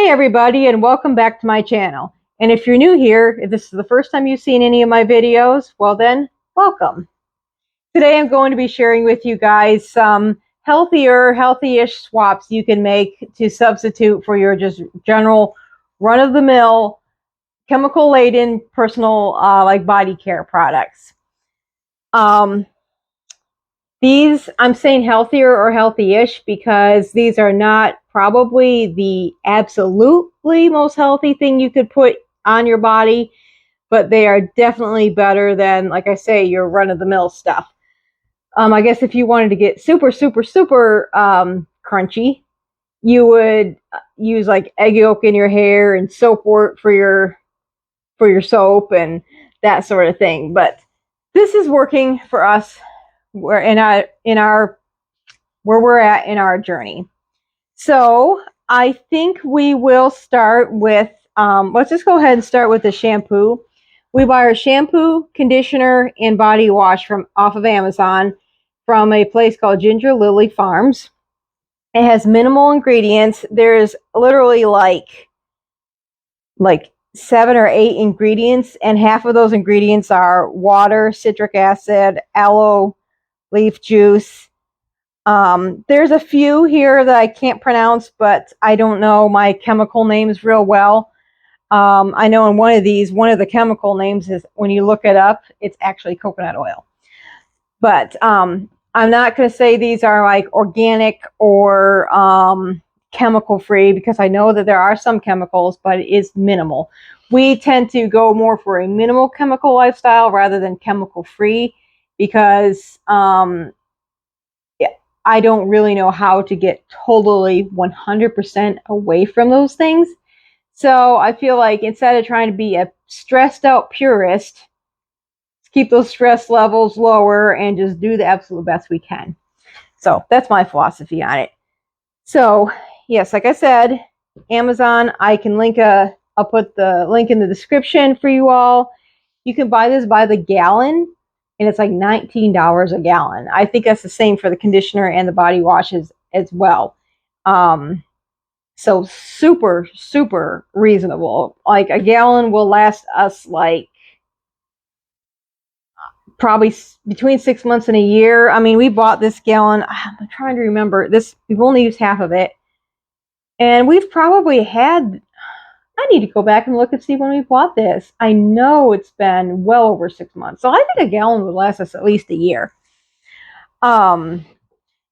Hi everybody, and welcome back to my channel. And if you're new here, if this is the first time you've seen any of my videos, well then, welcome. Today I'm going to be sharing with you guys some healthy-ish swaps you can make to substitute for your just general run-of-the-mill chemical-laden personal like body care products. These, I'm saying healthier or healthy-ish because these are not probably the absolutely most healthy thing you could put on your body, but they are definitely better than, like I say, your run-of-the-mill stuff. I guess if you wanted to get super crunchy, you would use like egg yolk in your hair and soapwort for your soap and that sort of thing. But this is working for us. We're where we're at in our journey. So I think we will start with let's just go ahead and start with the shampoo. We buy our shampoo, conditioner, and body wash off of Amazon from a place called Ginger Lily Farms. It has minimal ingredients. There's literally like 7 or 8 ingredients, and half of those ingredients are water, citric acid, aloe leaf juice. There's a few here that I can't pronounce, but I don't know my chemical names real well. I know in one of the chemical names is, when you look it up, it's actually coconut oil. But I'm not going to say these are like organic or chemical free, because I know that there are some chemicals, but it is minimal. We tend to go more for a minimal chemical lifestyle rather than chemical free, because I don't really know how to get totally 100% away from those things. So I feel like instead of trying to be a stressed out purist, keep those stress levels lower and just do the absolute best we can. So that's my philosophy on it. So yes, like I said, Amazon, I can I'll put the link in the description for you all. You can buy this by the gallon, and it's like $19 a gallon. I think that's the same for the conditioner and the body washes as well. So super reasonable. Like a gallon will last us like probably between 6 months and a year. I mean, we bought this gallon. I'm trying to remember this. We've only used half of it, and we've probably had, I need to go back and look and see when we bought this. I know it's been well over 6 months. So I think a gallon would last us at least a year.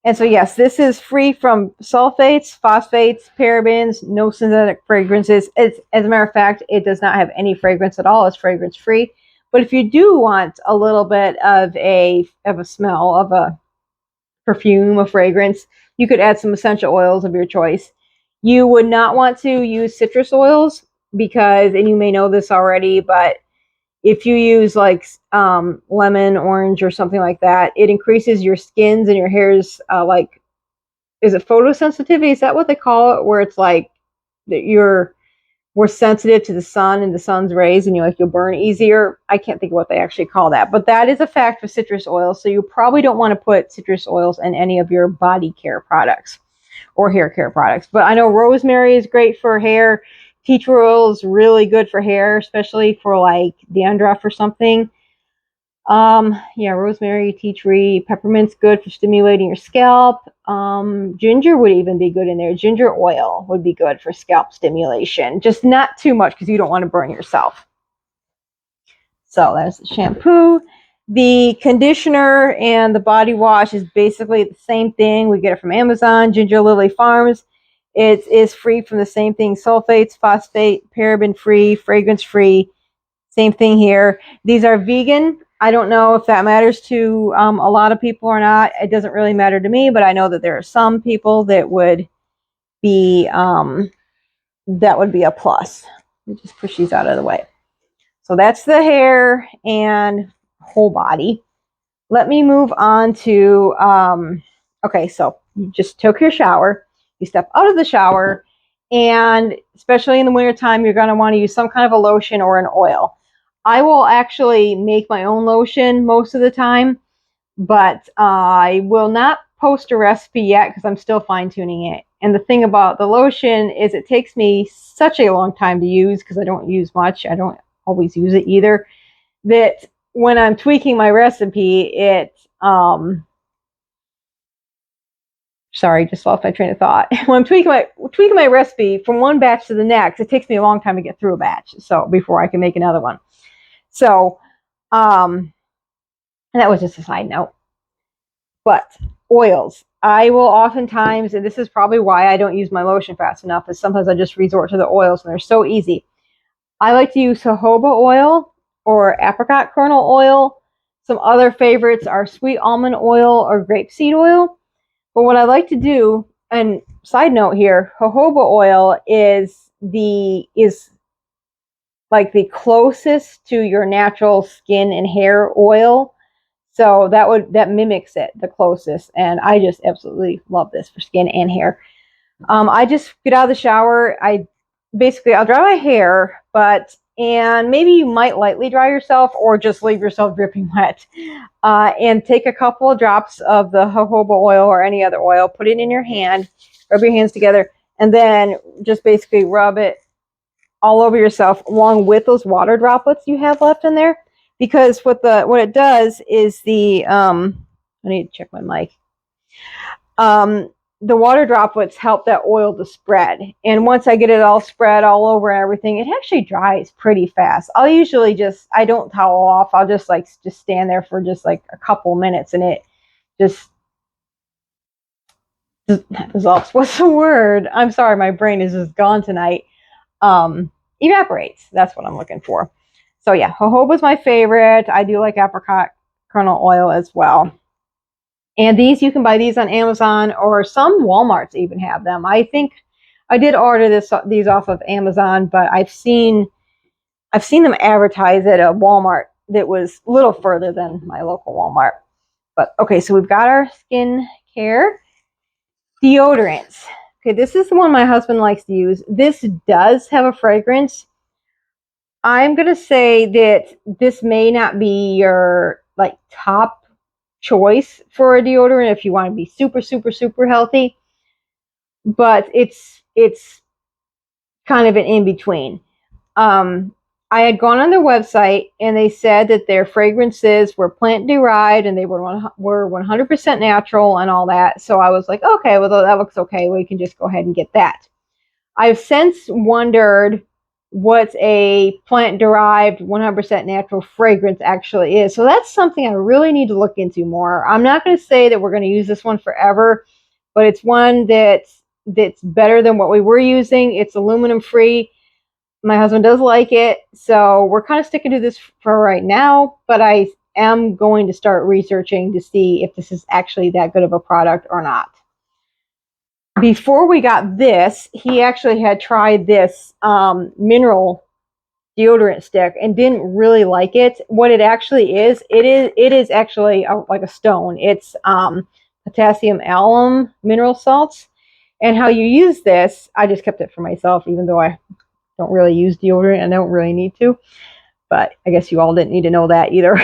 And so yes, this is free from sulfates, phosphates, parabens, no synthetic fragrances. As a matter of fact, it does not have any fragrance at all. It's fragrance free. But if you do want a little bit of a smell, of a perfume, a fragrance, you could add some essential oils of your choice. You would not want to use citrus oils because, and you may know this already, but if you use like lemon, orange, or something like that, it increases your skin's and your hair's like, is it photosensitivity? Is that what they call it? Where it's like that you're more sensitive to the sun and the sun's rays, and you'll burn easier. I can't think of what they actually call that, but that is a fact for citrus oils. So you probably don't want to put citrus oils in any of your body care products or hair care products. But I know rosemary is great for hair. Tea tree oil is really good for hair, especially for like dandruff or something. Yeah, rosemary, tea tree, peppermint's good for stimulating your scalp. Ginger would even be good in there. Ginger oil would be good for scalp stimulation. Just not too much because you don't want to burn yourself. So that's the shampoo. The conditioner and the body wash is basically the same thing. We get it from Amazon, Ginger Lily Farms. It is free from the same thing: sulfates, phosphate, paraben free, fragrance free. Same thing here. These are vegan. I don't know if that matters to a lot of people or not. It doesn't really matter to me, but I know that there are some people that would be a plus. Let me just push these out of the way. So that's the hair and whole body. Let me move on to, okay, so you just took your shower, you step out of the shower, and especially in the wintertime, you're going to want to use some kind of a lotion or an oil. I will actually make my own lotion most of the time, but I will not post a recipe yet because I'm still fine-tuning it. And the thing about the lotion is it takes me such a long time to use because I don't use much. I don't always use it either. That when I'm tweaking my recipe, sorry, just lost my train of thought. When I'm tweaking my recipe from one batch to the next, it takes me a long time to get through a batch. So before I can make another one. So, and that was just a side note. But oils, I will oftentimes, and this is probably why I don't use my lotion fast enough, is sometimes I just resort to the oils and they're so easy. I like to use jojoba oil or apricot kernel oil. Some other favorites are sweet almond oil or grapeseed oil. But what I like to do, and side note here, jojoba oil is like the closest to your natural skin and hair oil. So that mimics it the closest, and I just absolutely love this for skin and hair. I just get out of the shower. I'll dry my hair, and maybe you might lightly dry yourself or just leave yourself dripping wet. And take a couple of drops of the jojoba oil or any other oil, put it in your hand, rub your hands together, and then just basically rub it all over yourself along with those water droplets you have left in there. Because what it does is I need to check my mic. The water droplets help that oil to spread. And once I get it all spread all over everything, it actually dries pretty fast. I'll usually I don't towel off. I'll just stand there for just like a couple minutes and it just dissolves. What's the word? I'm sorry, my brain is just gone tonight. Evaporates. That's what I'm looking for. So yeah, jojoba is my favorite. I do like apricot kernel oil as well. And these, you can buy these on Amazon, or some Walmarts even have them. I think I did order these off of Amazon, but I've seen them advertised at a Walmart that was a little further than my local Walmart. But okay, so we've got our skin care. Deodorants. Okay, this is the one my husband likes to use. This does have a fragrance. I'm going to say that this may not be your top choice for a deodorant if you want to be super, super, super healthy. But it's kind of an in-between. I had gone on their website and they said that their fragrances were plant-derived and they were 100% natural and all that. So I was like, okay, well, that looks okay. We can just go ahead and get that. I've since wondered what a plant-derived 100% natural fragrance actually is. So that's something I really need to look into more. I'm not going to say that we're going to use this one forever, but it's one that's better than what we were using. It's aluminum free. My husband does like it, so we're kind of sticking to this for right now, but I am going to start researching to see if this is actually that good of a product or not. Before we got this, he actually had tried this mineral deodorant stick and didn't really like it. What it actually is, it is actually like a stone. It's potassium alum mineral salts. And how you use this, I just kept it for myself, even though I don't really use deodorant and I don't really need to. But I guess you all didn't need to know that either.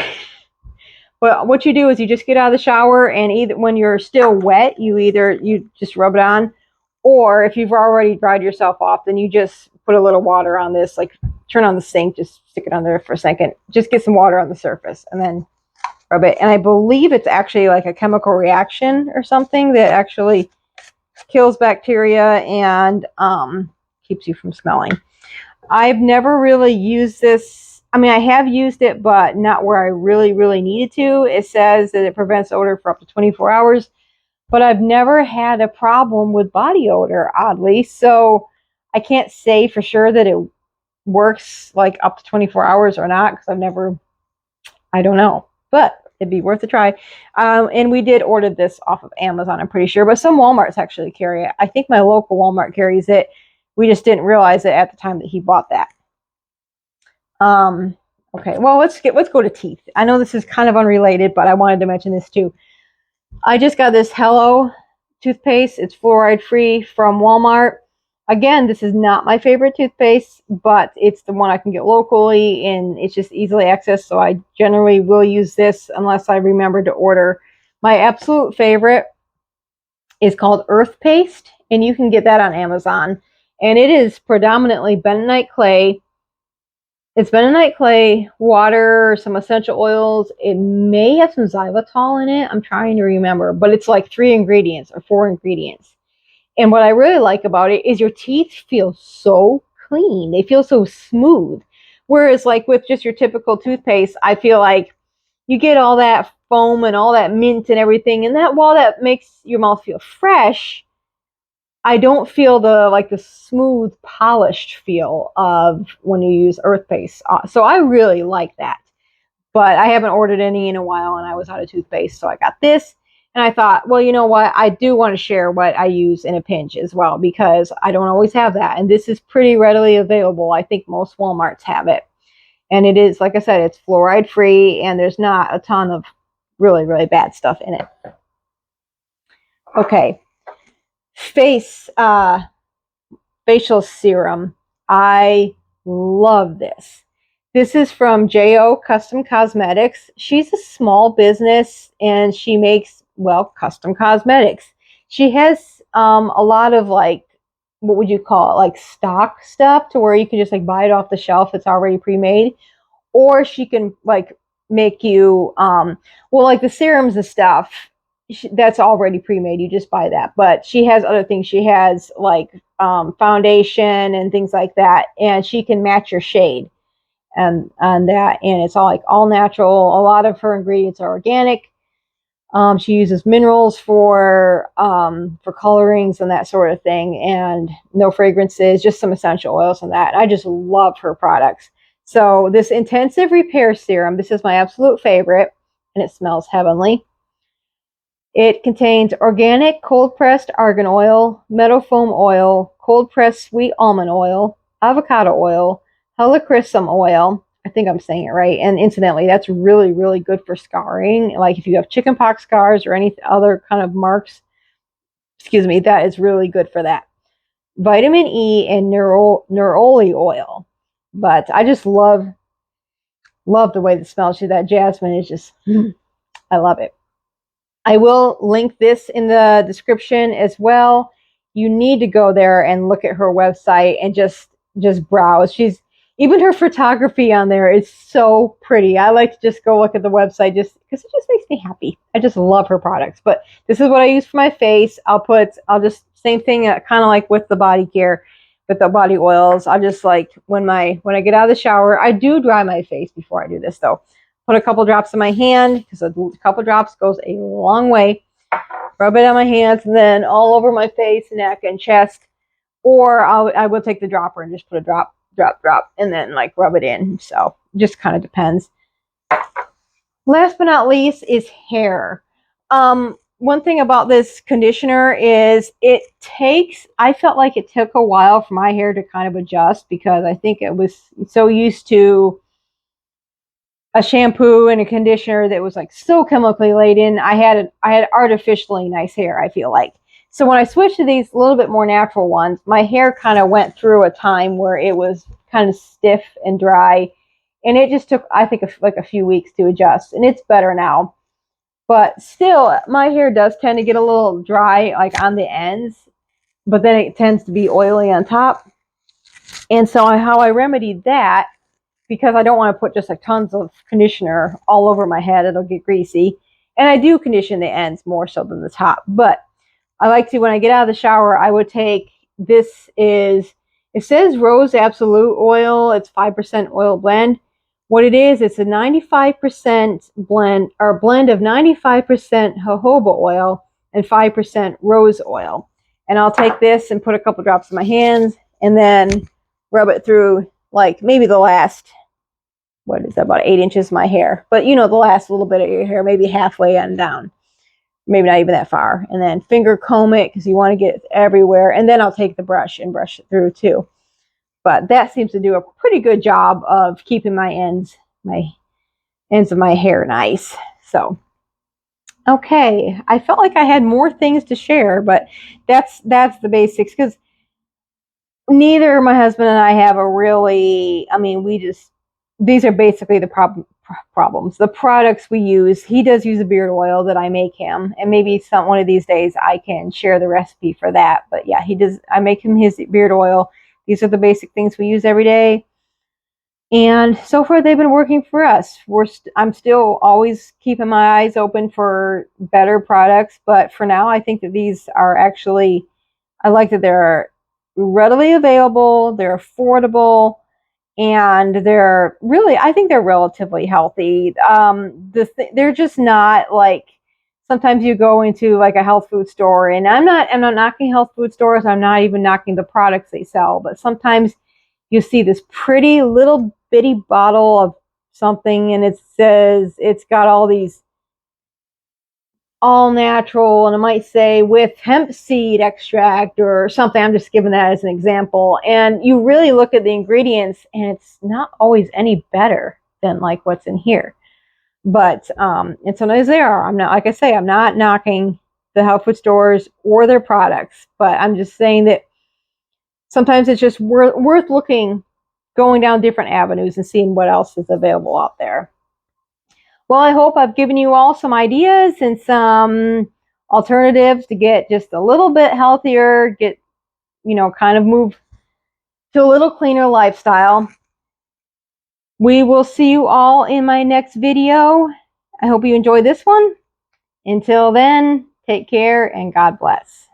But what you do is you just get out of the shower, and either when you're still wet, you just rub it on, or if you've already dried yourself off, then you just put a little water on this, like turn on the sink, just stick it on there for a second, just get some water on the surface, and then rub it. And I believe it's actually like a chemical reaction or something that actually kills bacteria and keeps you from smelling. I've never really used this. I mean, I have used it, but not where I really, really needed to. It says that it prevents odor for up to 24 hours, but I've never had a problem with body odor, oddly. So I can't say for sure that it works like up to 24 hours or not, because I don't know, but it'd be worth a try. And we did order this off of Amazon, I'm pretty sure, but some Walmarts actually carry it. I think my local Walmart carries it. We just didn't realize it at the time that he bought that. Okay, well, let's go to teeth. I know this is kind of unrelated, but I wanted to mention this too. I just got this Hello toothpaste. It's fluoride free from Walmart. Again, this is not my favorite toothpaste, but it's the one I can get locally and it's just easily accessed. So I generally will use this unless I remember to order. My absolute favorite is called Earth Paste, and you can get that on Amazon. And it is predominantly bentonite clay. It's bentonite clay, water, some essential oils. It may have some xylitol in it. I'm trying to remember, but it's like 3 ingredients or 4 ingredients. And what I really like about it is your teeth feel so clean. They feel so smooth. Whereas like with just your typical toothpaste, I feel like you get all that foam and all that mint and everything. And that while that makes your mouth feel fresh, I don't feel the smooth, polished feel of when you use earth paste. So I really like that. But I haven't ordered any in a while, and I was out of toothpaste, so I got this. And I thought, well, you know what? I do want to share what I use in a pinch as well, because I don't always have that. And this is pretty readily available. I think most Walmarts have it. And it is, like I said, it's fluoride free, and there's not a ton of really, really bad stuff in it. Okay. Facial serum. I love this. This is from Jo Custom Cosmetics. She's a small business, and she makes, well, custom cosmetics. She has a lot of like, what would you call it, like stock stuff, to where you can just like buy it off the shelf. It's already pre-made. Or she can like make you, well, like the serums and stuff, that's already pre-made. You just buy that. But she has other things. She has like foundation and things like that, and she can match your shade and on that. And it's all like all natural. A lot of her ingredients are organic. She uses minerals for colorings and that sort of thing, and no fragrances, just some essential oils and that. I just love her products. So this intensive repair serum, this is my absolute favorite, and it smells heavenly. It contains organic cold-pressed argan oil, meadow foam oil, cold-pressed sweet almond oil, avocado oil, helichrysum oil. I think I'm saying it right. And incidentally, that's really, really good for scarring. Like if you have chickenpox scars or any other kind of marks, excuse me, that is really good for that. Vitamin E and neroli oil. But I just love the way it smells. That jasmine is just, I love it. I will link this in the description as well. You need to go there and look at her website and just browse. Even her photography on there is so pretty. I like to just go look at the website just because it just makes me happy. I just love her products. But this is what I use for my face. I'll just same thing, kind of like with the body care, with the body oils. I'll just like when I get out of the shower, I do dry my face before I do this though. Put a couple drops in my hand, because a couple drops goes a long way. Rub it on my hands, and then all over my face, neck, and chest. Or I will take the dropper and just put a drop, and then like rub it in. So just kind of depends. Last but not least is hair. One thing about this conditioner is I felt like it took a while for my hair to kind of adjust, because I think it was so used to a shampoo and a conditioner that was like so chemically laden. I had artificially nice hair, I feel like. So when I switched to these a little bit more natural ones, my hair kind of went through a time where it was kind of stiff and dry. And it just took, I think, like a few weeks to adjust. And it's better now. But still, my hair does tend to get a little dry, like on the ends. But then it tends to be oily on top. And so how I remedied that, because I don't want to put just like tons of conditioner all over my head. It'll get greasy. And I do condition the ends more so than the top. But I like to, when I get out of the shower, I would take, it says Rose Absolute oil. It's 5% oil blend. What it is, it's a 95% blend, or a blend of 95% jojoba oil and 5% rose oil. And I'll take this and put a couple drops in my hands, and then rub it through like maybe the last, what is that, about 8 inches of my hair. But the last little bit of your hair, maybe halfway on down. Maybe not even that far. And then finger comb it, because you want to get it everywhere. And then I'll take the brush and brush it through too. But that seems to do a pretty good job of keeping my ends of my hair nice. So, okay. I felt like I had more things to share, but that's the basics, because neither my husband and I have a really, these are basically the problems. The products we use, he does use a beard oil that I make him, and maybe one of these days I can share the recipe for that. But yeah, he does. I make him his beard oil. These are the basic things we use every day. And so far, they've been working for us. I'm still always keeping my eyes open for better products, but for now, I think that these are actually, I like that they're readily available, they're affordable, and they're really, I think they're relatively healthy. They're just not like, sometimes you go into like a health food store, and I'm not knocking health food stores. I'm not even knocking the products they sell, but sometimes you see this pretty little bitty bottle of something, and it says it's got all these all natural, and it might say with hemp seed extract or something. I'm just giving that as an example. And you really look at the ingredients, and it's not always any better than like what's in here. But and sometimes they are. I'm not, like I say, I'm not knocking the health food stores or their products, but I'm just saying that sometimes it's just worth looking, going down different avenues and seeing what else is available out there. Well, I hope I've given you all some ideas and some alternatives to get just a little bit healthier, get, kind of move to a little cleaner lifestyle. We will see you all in my next video. I hope you enjoyed this one. Until then, take care and God bless.